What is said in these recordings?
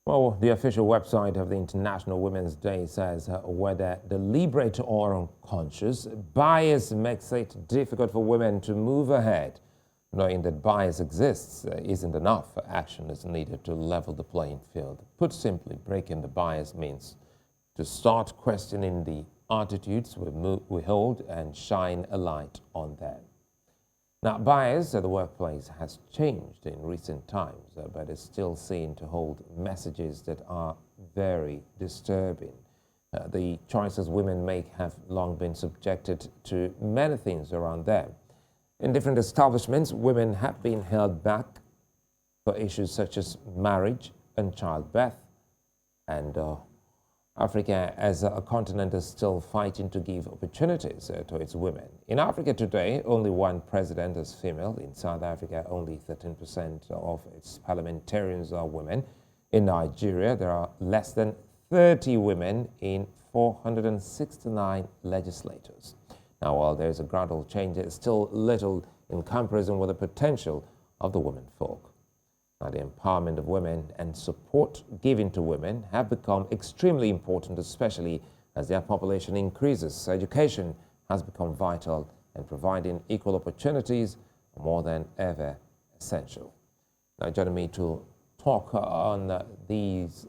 Well, the official website of the International Women's Day says whether deliberate or unconscious, bias makes it difficult for women to move ahead. Knowing that bias exists isn't enough. Action is needed to level the playing field. Put simply, breaking the bias means to start questioning the attitudes we hold and shine a light on them. Now, bias at the workplace has changed in recent times, but is still seen to hold messages that are very disturbing. The choices women make have long been subjected to many things around them. In different establishments, women have been held back for issues such as marriage and childbirth, and Africa as a continent is still fighting to give opportunities to its women. In Africa today, only one president is female. In South Africa, only 13% of its parliamentarians are women. In Nigeria, there are less than 30 women in 469 legislators. Now, while there is a gradual change, there is still little in comparison with the potential of the women folk. Now, the empowerment of women and support given to women have become extremely important, especially as their population increases. Education has become vital, and providing equal opportunities are more than ever essential. Now, joining me to talk on these,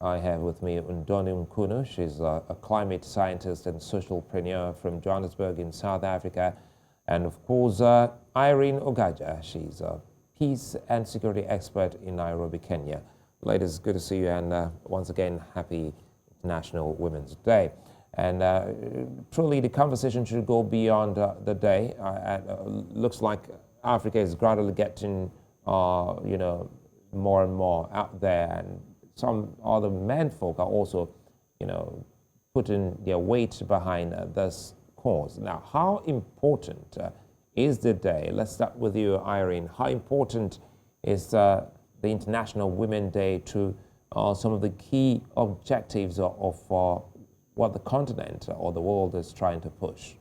I have with me Ndoni Mcunu. She's a climate scientist and social preneur from Johannesburg in South Africa. And of course, Irene Ogaja. She's a peace and security expert in Nairobi, Kenya. Ladies, good to see you, and once again, happy International Women's Day. And truly, the conversation should go beyond the day. Looks like Africa is gradually getting, more and more out there, and some other men folk are also, putting their weight behind this cause. Now, how important is the day? Let's start with you, Irene. How important is the International Women's Day to some of the key objectives of what the continent or the world is trying to push?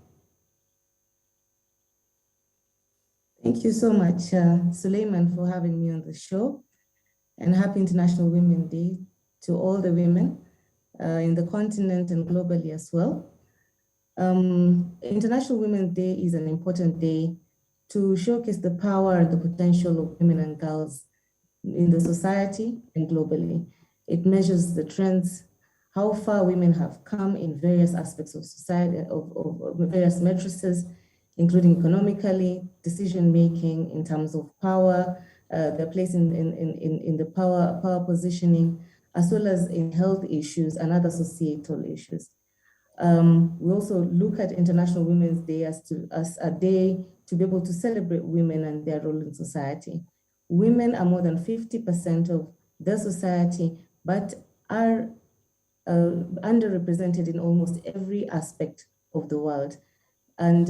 Thank you so much, Sulaiman, for having me on the show. And happy International Women's Day to all the women in the continent and globally as well. International Women's Day is an important day to showcase the power and the potential of women and girls in the society and globally. It measures the trends, how far women have come in various aspects of society, of various matrices, including economically, decision-making in terms of power, their place in the power positioning, as well as in health issues and other societal issues. We also look at International Women's Day as a day to be able to celebrate women and their role in society. Women are more than 50% of the society, but are underrepresented in almost every aspect of the world. And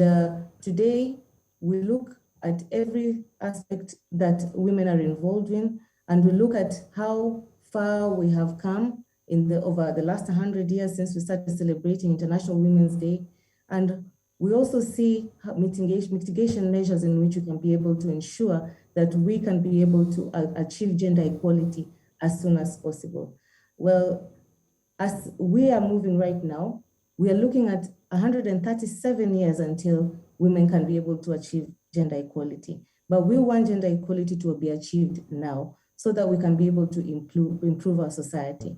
today, we look at every aspect that women are involved in, and we look at how far we have come over the last 100 years since we started celebrating International Women's Day. And we also see mitigation measures in which we can be able to ensure that we can be able to achieve gender equality as soon as possible. Well, as we are moving right now, we are looking at 137 years until women can be able to achieve gender equality. But we want gender equality to be achieved now so that we can be able to improve our society.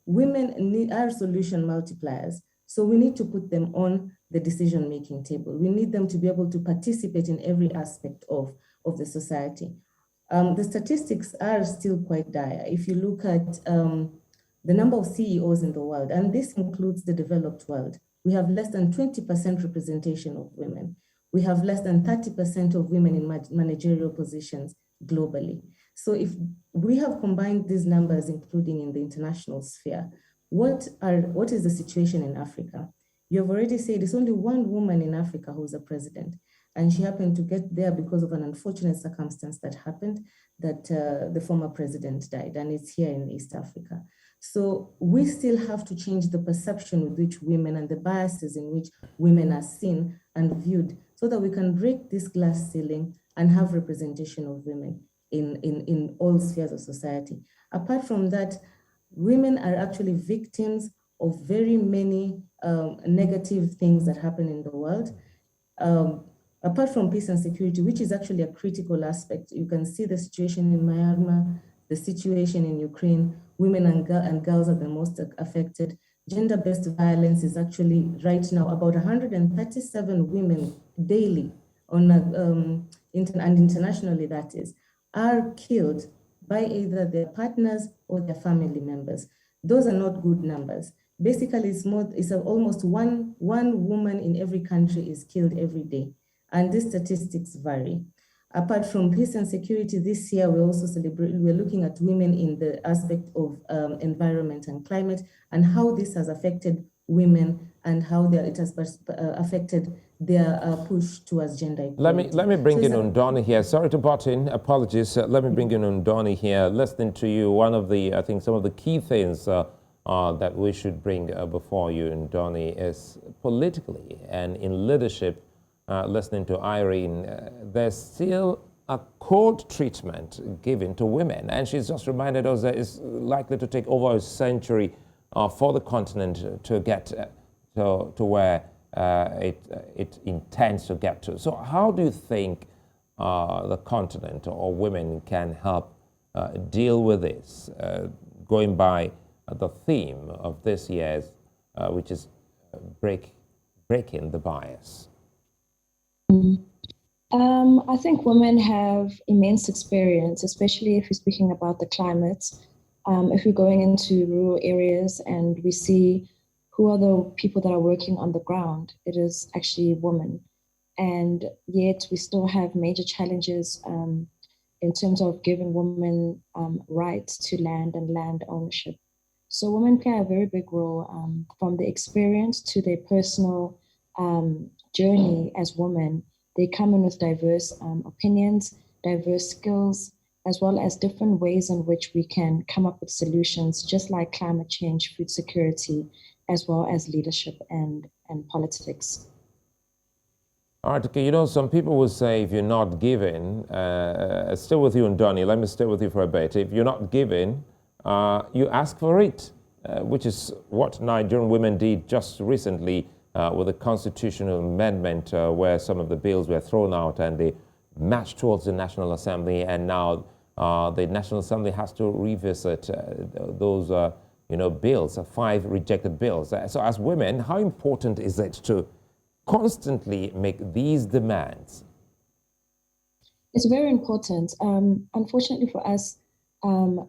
Women are solution multipliers, so we need to put them on the decision-making table. We need them to be able to participate in every aspect of the society. The statistics are still quite dire. If you look at the number of CEOs in the world, and this includes the developed world, we have less than 20% representation of women. We have less than 30% of women in managerial positions globally. So if we have combined these numbers, including in the international sphere, what is the situation in Africa? You've already said it's only one woman in Africa who's a president, and she happened to get there because of an unfortunate circumstance that happened, that the former president died, and it's here in East Africa. So we still have to change the perception with which women and the biases in which women are seen and viewed so that we can break this glass ceiling and have representation of women in all spheres of society. Apart from that, women are actually victims of very many negative things that happen in the world. Apart from peace and security, which is actually a critical aspect, you can see the situation in Myanmar, the situation in Ukraine. Women and girls are the most affected. Gender-based violence is actually right now about 137 women daily on and internationally, that is, are killed by either their partners or their family members. Those are not good numbers. Basically, it's almost one woman in every country is killed every day. And these statistics vary. Apart from peace and security, this year we're also we're looking at women in the aspect of environment and climate, and how this has affected women and how it has affected their push towards gender equality. Let me bring in Ndoni here. Sorry to butt in, apologies. Let me bring in Ndoni here. Listening to you, one of the, I think some of the key things that we should bring before you, Ndoni, is politically and in leadership. Listening to Irene, there's still a cold treatment given to women. And she's just reminded us that it's likely to take over a century for the continent to get to where it intends to get to. So how do you think the continent or women can help deal with this, going by the theme of this year's, which is breaking the bias? I think women have immense experience, especially if we're speaking about the climate. If we're going into rural areas and we see who are the people that are working on the ground, it is actually women. And yet we still have major challenges in terms of giving women rights to land and land ownership. So women play a very big role from the experience to their personal journey as women. They come in with diverse opinions, diverse skills, as well as different ways in which we can come up with solutions, just like climate change, food security, as well as leadership and politics. All right, okay, you know, some people will say if you're not giving, still with you, Ndoni, let me stay with you for a bit. If you're not giving, you ask for it, which is what Nigerian women did just recently with a constitutional amendment where some of the bills were thrown out and they marched towards the National Assembly, and now the National Assembly has to revisit those bills, 5 rejected bills. So as women, how important is it to constantly make these demands? It's very important. Unfortunately for us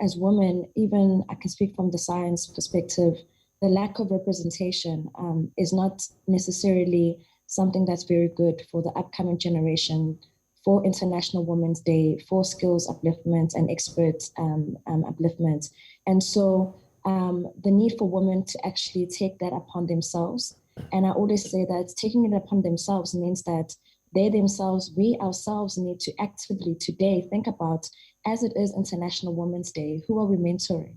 as women, even I can speak from the science perspective, the lack of representation is not necessarily something that's very good for the upcoming generation, for International Women's Day, for skills upliftment and experts upliftment. And so the need for women to actually take that upon themselves. And I always say that taking it upon themselves means that they themselves, we ourselves need to actively today think about, as it is International Women's Day, who are we mentoring?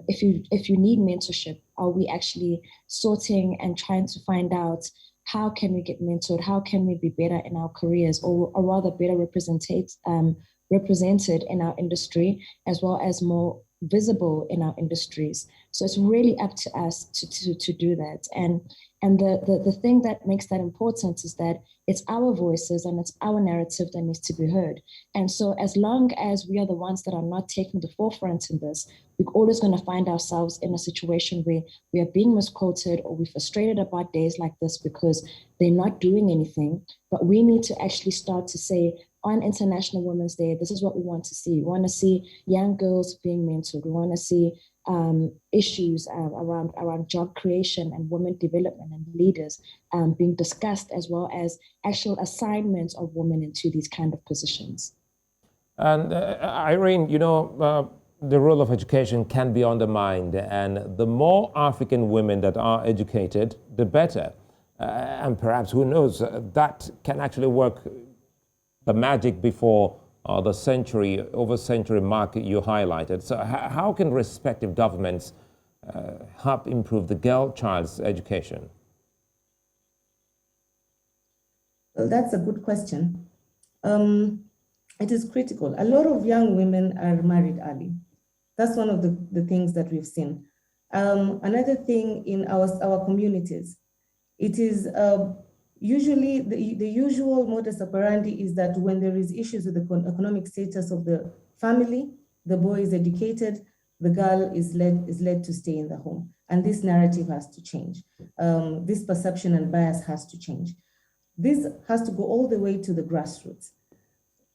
If you need mentorship, are we actually sorting and trying to find out how can we get mentored? How can we be better in our careers, or rather better represented in our industry, as well as more visible in our industries? So it's really up to us to do that. And the thing that makes that important is that it's our voices and it's our narrative that needs to be heard. And so as long as we are the ones that are not taking the forefront in this, we're always going to find ourselves in a situation where we are being misquoted or we're frustrated about days like this because they're not doing anything. But we need to actually start to say, on International Women's Day, this is what we want to see. We want to see young girls being mentored. We want to see issues around job creation and women development and leaders being discussed, as well as actual assignments of women into these kind of positions. And Irene, the role of education can be undermined, and the more African women that are educated, the better. And perhaps, who knows, that can actually work the magic before the century mark you highlighted. So how can respective governments help improve the child's education? Well, that's a good question. it is critical. A lot of young women are married early. That's one of the things that we've seen. Another thing in our communities, it is usually the usual modus operandi is that when there is issues with the economic status of the family, the boy is educated, the girl is led to stay in the home. And this narrative has to change. This perception and bias has to change. This has to go all the way to the grassroots.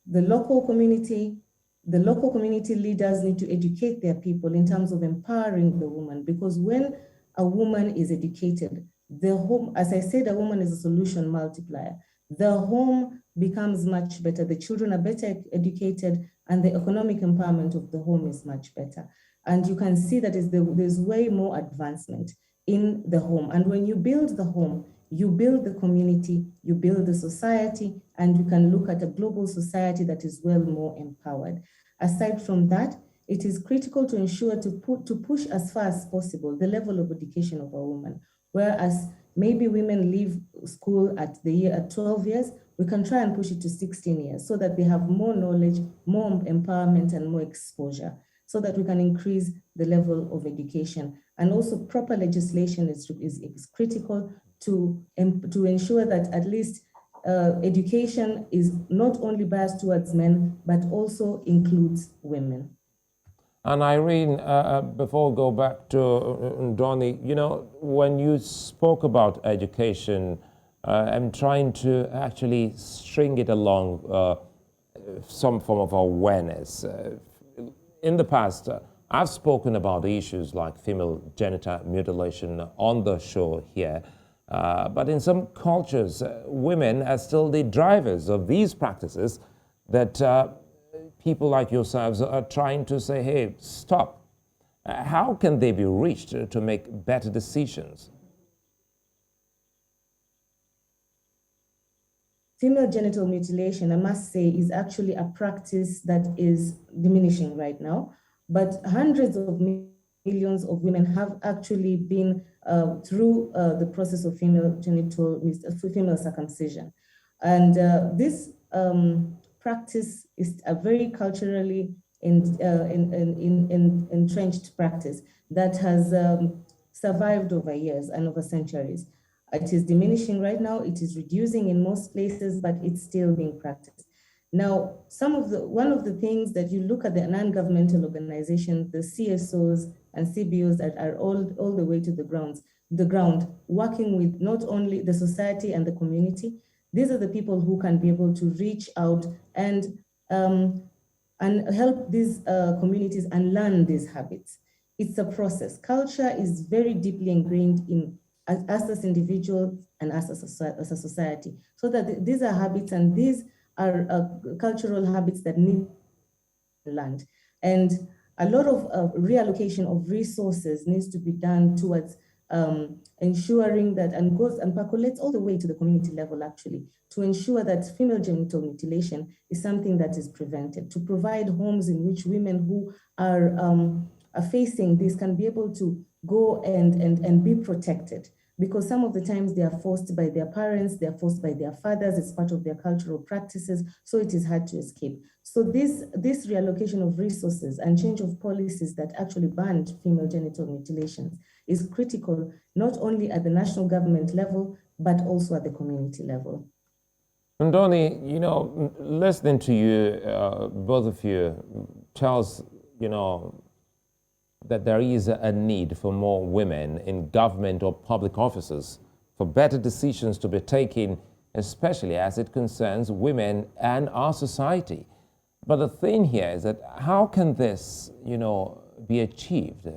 The local community leaders need to educate their people in terms of empowering the woman, because when a woman is educated, the home, as I said, a woman is a solution multiplier. The home becomes much better. The children are better educated, and the economic empowerment of the home is much better. And you can see that there's way more advancement in the home. And when you build the home, you build the community, you build the society, and you can look at a global society that is well more empowered. Aside from that, it is critical to ensure to push as far as possible the level of education of a woman. Whereas maybe women leave school at 12 years, we can try and push it to 16 years so that they have more knowledge, more empowerment, and more exposure, so that we can increase the level of education. And also proper legislation is critical to ensure that at least education is not only biased towards men, but also includes women. And Irene, before we go back to Ndoni, you know, when you spoke about education, I'm trying to actually string it along some form of awareness. In the past, I've spoken about issues like female genital mutilation on the show here. But in some cultures, women are still the drivers of these practices that people like yourselves are trying to say, hey, stop. How can they be reached to make better decisions? Female genital mutilation, I must say, is actually a practice that is diminishing right now, but hundreds of millions of women have actually been through the process of female circumcision. And this practice is a very culturally entrenched practice that has survived over years and over centuries. It is diminishing right now. It is reducing in most places, but it's still being practiced. Now, one of the things that you look at the non-governmental organizations, the CSOs and CBOs that are all the way to the ground, working with not only the society and the community. These are the people who can be able to reach out and help these communities unlearn these habits. It's a process. Culture is very deeply ingrained in us as individuals and us as a society. So that these are habits, and these are cultural habits that need to be learned. And a lot of reallocation of resources needs to be done towards ensuring that, and percolates all the way to the community level actually, to ensure that female genital mutilation is something that is prevented, to provide homes in which women who are facing this can be able to go and be protected. Because some of the times they are forced by their parents, they are forced by their fathers, it's part of their cultural practices, so it is hard to escape. So this reallocation of resources and change of policies that actually banned female genital mutilations is critical, not only at the national government level, but also at the community level. Ndoni, you know, listening to you, both of you, tells, you know, that there is a need for more women in government or public offices, for better decisions to be taken, especially as it concerns women and our society. But the thing here is that how can this, you know, be achieved?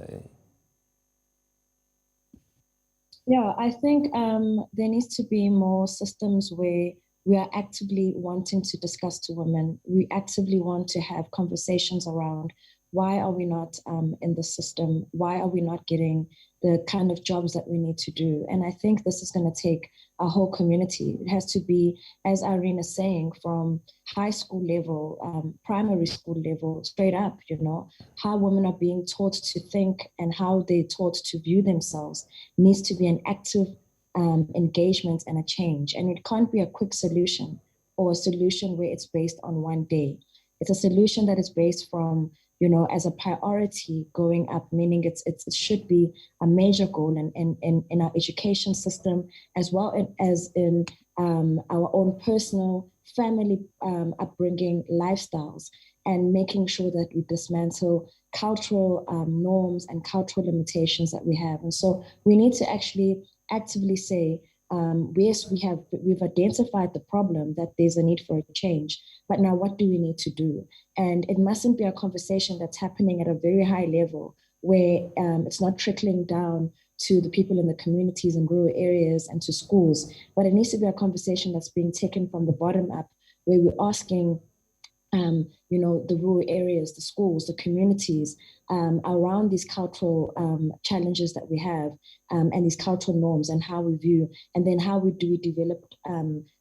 Yeah, I think there needs to be more systems where we are actively wanting to discuss to women. We actively want to have conversations around why are we not in the system? Why are we not getting the kind of jobs that we need to do? And I think this is going to take a whole community. It has to be, as Irene is saying, from high school level, primary school level, straight up, you know, how women are being taught to think and how they're taught to view themselves needs to be an active engagement and a change. And it can't be a quick solution or a solution where it's based on one day. It's a solution that is based from, as a priority going up, meaning it should be a major goal in our education system, as well as in our own personal family upbringing lifestyles, and making sure that we dismantle cultural norms and cultural limitations that we have. And so we need to actually actively say, yes, we've identified the problem, that there's a need for a change, but now what do we need to do? And it mustn't be a conversation that's happening at a very high level, where it's not trickling down to the people in the communities and rural areas and to schools, but it needs to be a conversation that's being taken from the bottom up, where we're asking the rural areas, the schools, the communities around these cultural challenges that we have, and these cultural norms, and how we view, and then how do we develop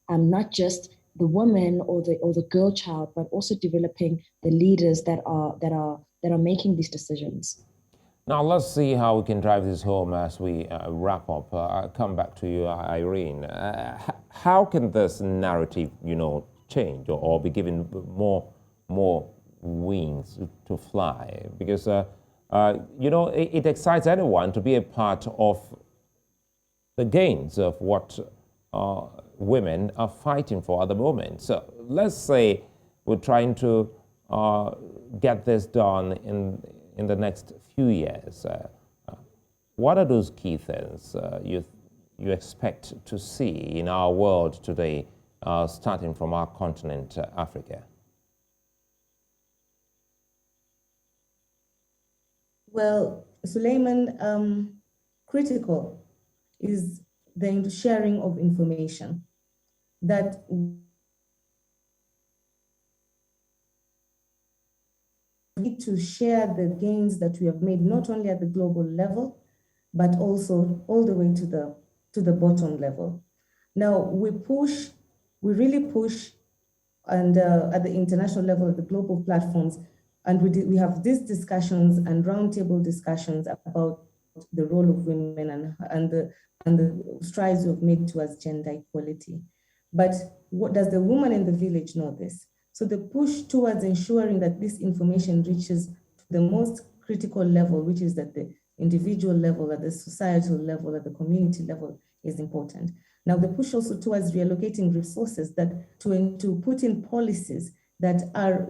not just the woman or the girl child, but also developing the leaders that are making these decisions. Now, let's see how we can drive this home as we wrap up. I'll come back to you, Irene. How can this narrative, change or be given more wings to fly? Because, it excites anyone to be a part of the gains of what women are fighting for at the moment. So let's say we're trying to get this done in the next few years. What are those key things you expect to see in our world today, starting from our continent, Africa? Well, Sulaiman, critical is the sharing of information, that need to share the gains that we have made, not only at the global level, but also all the way to the bottom level. Now, we really push, and at the international level, at the global platforms, and we have these discussions and roundtable discussions about the role of women and the strides we've made towards gender equality. But what does the woman in the village know this? So the push towards ensuring that this information reaches the most critical level, which is at the individual level, at the societal level, at the community level, is important. Now, the push also towards reallocating resources to put in policies that are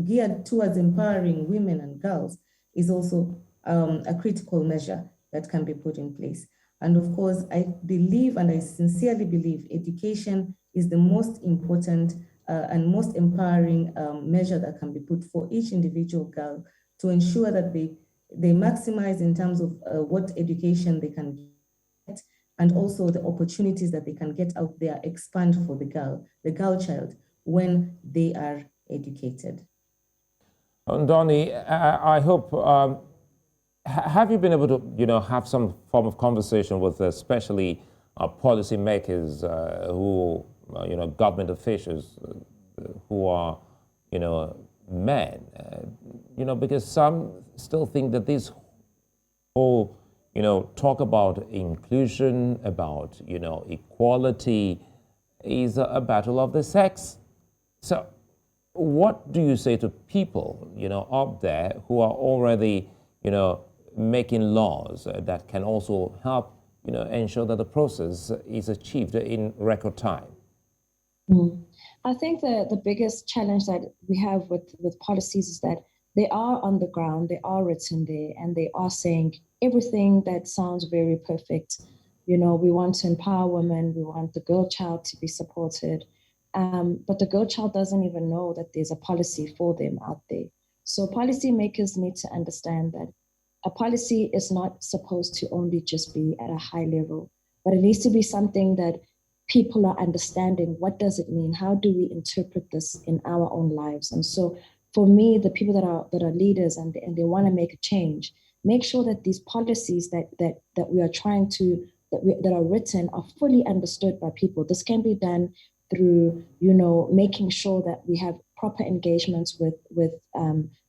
geared towards empowering women and girls is also a critical measure that can be put in place. And of course, I believe, and I sincerely believe, education is the most important and most empowering measure that can be put for each individual girl, to ensure that they maximize in terms of what education they can get, and also the opportunities that they can get out there expand for the girl child, when they are educated. Ndoni, I hope, have you been able to, have some form of conversation with especially policymakers who, government officials who are, men? Because some still think that this whole, talk about inclusion, about, equality is a battle of the sex. So what do you say to people, up there who are already, making laws that can also help, ensure that the process is achieved in record time? I think the biggest challenge that we have with policies is that they are on the ground, they are written there, and they are saying everything that sounds very perfect. We want to empower women, we want the girl child to be supported. But the girl child doesn't even know that there's a policy for them out there. So policymakers need to understand that a policy is not supposed to only just be at a high level, but it needs to be something that people are understanding. What does it mean? How do we interpret this in our own lives? And so for me, the people that are leaders and they want to make a change, make sure that these policies that we are trying to, that are written are fully understood by people. This can be done through, making sure that we have proper engagements with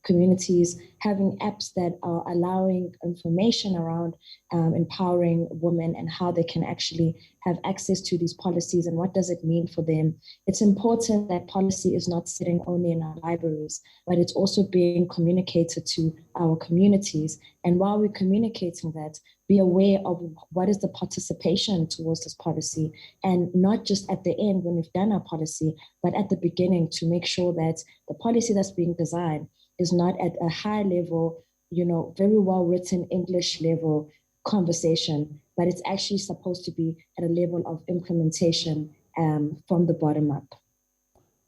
communities, having apps that are allowing information around empowering women and how they can actually have access to these policies and what does it mean for them. It's important that policy is not sitting only in our libraries, but it's also being communicated to our communities. And while we're communicating that, be aware of what is the participation towards this policy, and not just at the end when we've done our policy, but at the beginning to make sure that the policy that's being designed is not at a high level, very well written English level conversation, but it's actually supposed to be at a level of implementation from the bottom up.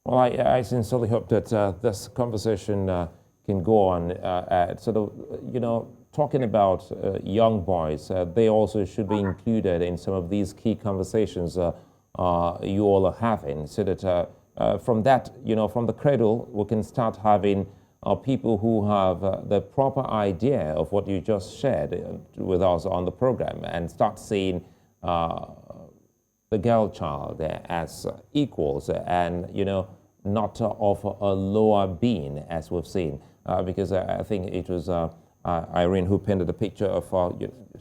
Well, I sincerely hope that this conversation can go on. Talking about young boys, they also should be included in some of these key conversations you all are having, so that from that, from the cradle, we can start having people who have the proper idea of what you just shared with us on the program, and start seeing the girl child as equals, and not of a lower being as we've seen, because I think it was Irene who painted a picture of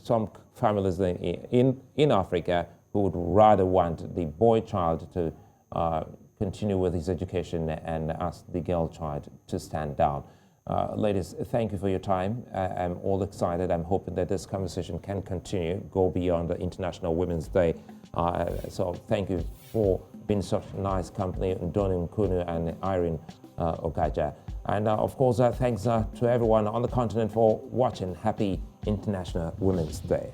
some families in Africa who would rather want the boy child to continue with his education and ask the girl child to stand down. Ladies, thank you for your time. I'm all excited. I'm hoping that this conversation can continue, go beyond the International Women's Day. So thank you for being such nice company, Ndoni, Mcunu, and Irene Ogaja. And of course, thanks to everyone on the continent for watching. Happy International Women's Day.